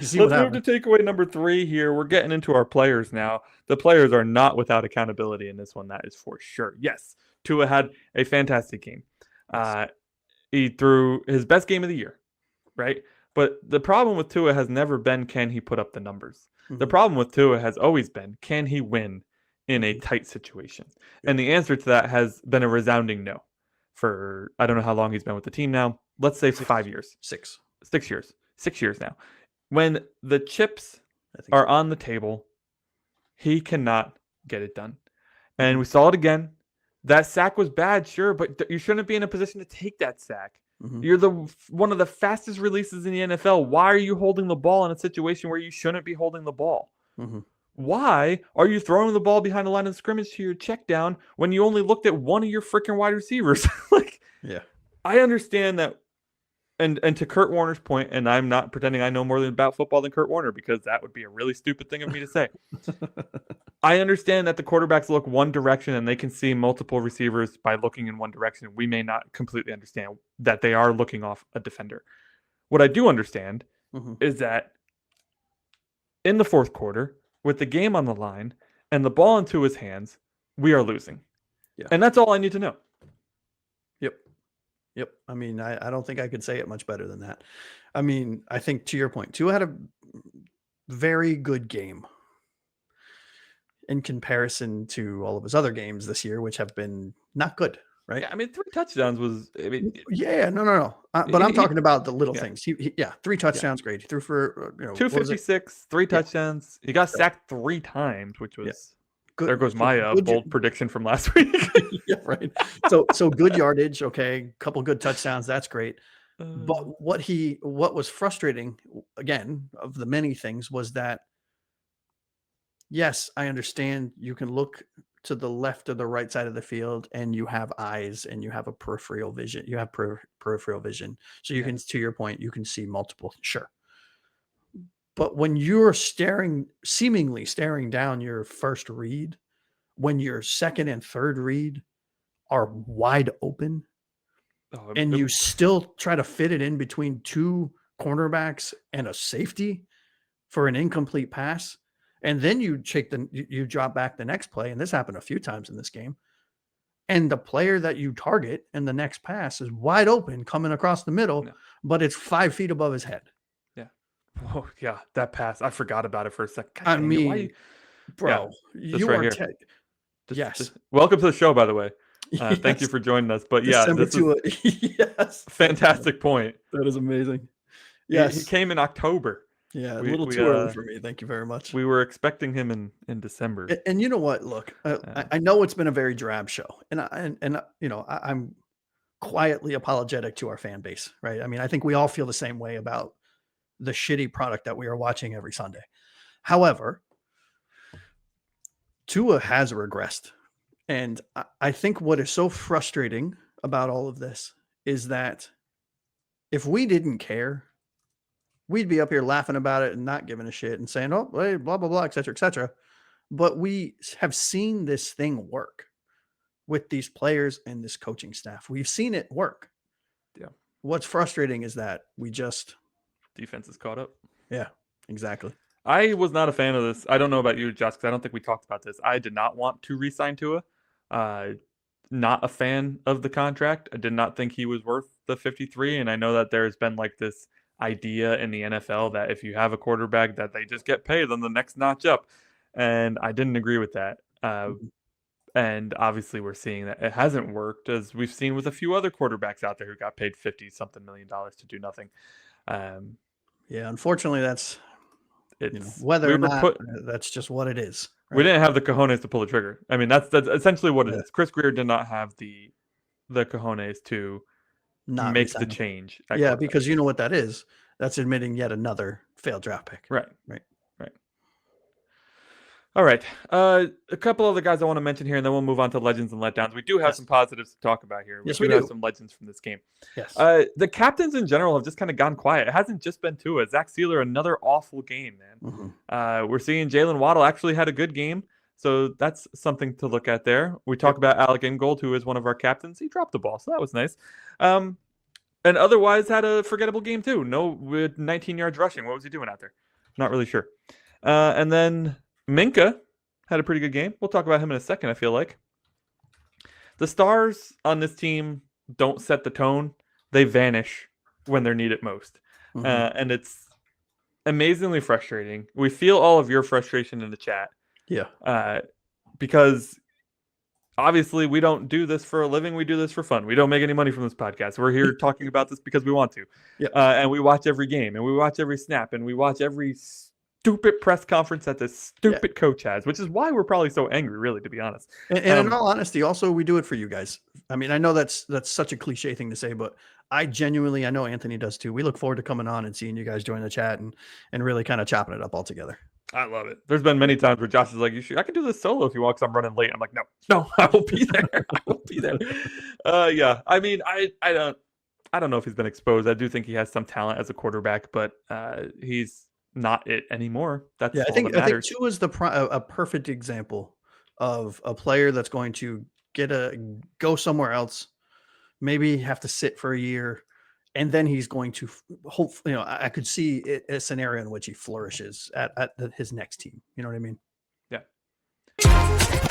See what Let's move to happens. takeaway number 3 here. We're getting into our players now. The players are not without accountability in this one. That is for sure. Yes, Tua had a fantastic game. Yes. Uh, he threw his best game of the year, right? But the problem with Tua has never been can he put up the numbers. The Hmm. problem with Tua has always been can he win in a Hmm. tight situation? Yep. And the answer to that has been a resounding no. For I don't know how long he's been with the team now. Let's say 5 Six. years. 6. 6 years. 6 years now. When the chips I think are so. on the table, he cannot get it done. And Hmm. we saw it again. That sack was bad, sure, but you shouldn't be in a position to take that sack. Hmm. You're the one of the fastest releases in the NFL. Why are you holding the ball in a situation where you shouldn't be holding the ball? Hmm. Why are you throwing the ball behind the line of scrimmage to your check down when you only looked at one of your freaking wide receivers? Like, Yeah. I understand that, and to Kurt Warner's point, and I'm not pretending I know more about football than Kurt Warner because that would be a really stupid thing of me to say. I understand that the quarterbacks look one direction and they can see multiple receivers by looking in one direction. We may not completely understand that they are looking off a defender. What I do understand Hmm. is that in the fourth quarter, with the game on the line and the ball into his hands, we are losing. Yeah. And that's all I need to know. Yep. Yep. I mean, I don't think I could say it much better than that. I mean, I think to your point, Tua had a very good game in comparison to all of his other games this year, which have been not good, right? Yeah, I mean, 3 touchdowns was, I mean, Yeah, no. But I'm he talking about the little yeah, things. Yeah, 3 yeah. touchdowns, great. He threw for, what was it? 256, 3 Yeah, touchdowns. He got right. sacked 3 times, which Yeah, was, there good. goes So my good. bold prediction from last week. Yeah, right. So good yardage. Okay, couple good touchdowns. That's great. uh, But what was frustrating again of the many things was that yes, I understand you can look to the left or the right side of the field and you have eyes and you have a peripheral vision. You have peripheral vision. So you yeah. can, to your point, you can see multiple. Sure. But when you're seemingly staring down your first read, when your second and third read are wide open, Oh, and you still try to fit it in between two cornerbacks and a safety for an incomplete pass, and then you drop back the next play, and this happened a few times in this game, and the player that you target in the next pass is wide open coming across the middle, no. but it's 5 feet above his head. Yeah. Oh, yeah. That pass. I forgot about it for a second. God I dang it. Why? mean, Yeah. bro, This you right are here. yes. Welcome to the show, by the way. Thank you Yes. for joining us. But yeah, December this is to it. Yes. a fantastic point. That is amazing. He Yes. came in October. Yeah, a We little we too early uh for me. Thank you very much. we were expecting him in December. And you know what? Look, Uh, I know it's been a very drab show, and I'm quietly apologetic to our fan base, right? I mean, I think we all feel the same way about the shitty product that we are watching every Sunday. However, Tua has regressed, and I think what is so frustrating about all of this is that if we didn't care, we'd be up here laughing about it and not giving a shit and saying, "Oh, hey, blah blah blah," et cetera, et cetera. But we have seen this thing work with these players and this coaching staff. We've seen it work. yeah. What's frustrating is that we just, Defense is caught up. yeah, exactly. I was not a fan of this. I don't know about you, Josh, because I don't think we talked about this. I did not want to re-sign Tua. Uh, not a fan of the contract. I did not think he was worth the 53. And I know that there's been like this idea in the NFL that if you have a quarterback that they just get paid on the next notch up. And I didn't agree with that. Mhm. And obviously we're seeing that it hasn't worked as we've seen with a few other quarterbacks out there who got paid 50 something million dollars to do nothing. Um, Yeah, unfortunately, that's whether we or were not put that's just what it is, we right? didn't have the cojones to pull the trigger. I mean, that's essentially what it Yeah, is. Chris Greer did not have the cojones to not make the resigning. change at Yeah, quarterback. because you know what that is. That's admitting yet another failed draft pick, Right. right? Right. All right. A couple other guys I want to mention here, and then we'll move on to legends and letdowns. We do have Yes, some positives to talk about here. We yes, we do have do. some legends from this game. Yes. The captains in general have just kind of gone quiet. It hasn't just been Tua. Zach Sealer, another awful game, man. Mhm. We're seeing Jalen Waddle actually had a good game, so that's something to look at there. We talk Yep. about Alec Ingold, who is one of our captains. He dropped the ball, so that was nice. Um, And otherwise had a forgettable game too. No, with 19 yards rushing. What was he doing out there? Not really sure. And then Minka had a pretty good game. We'll talk about him in a second, I feel like. The stars on this team don't set the tone. They vanish when they're needed most. And it's amazingly frustrating. We feel all of your frustration in the chat. Yeah. Because obviously we don't do this for a living. We do this for fun. We don't make any money from this podcast. We're here talking about this because we want to. Yeah. And we watch every game, and we watch every snap, and we watch every stupid press conference that this stupid coach has, which is why we're probably so angry, really, to be honest. And in all honesty, also, we do it for you guys. I mean, I know that's such a cliche thing to say, but I know Anthony does too. We look forward to coming on and seeing you guys join the chat and really kind of chopping it up all together. I love it. There's been many times where Josh is like, I can do this solo if you want, because I'm running late. I'm like, no, I will be there. I will be there. Yeah. I mean, I don't know if he's been exposed. I do think he has some talent as a quarterback, but he's not it anymore. That's all that matters. I think Tua is a perfect example of a player that's going to go somewhere else, maybe have to sit for a year, and then he's going to hopefully, I could see a scenario in which he flourishes at his next team. You know what I mean? Yeah.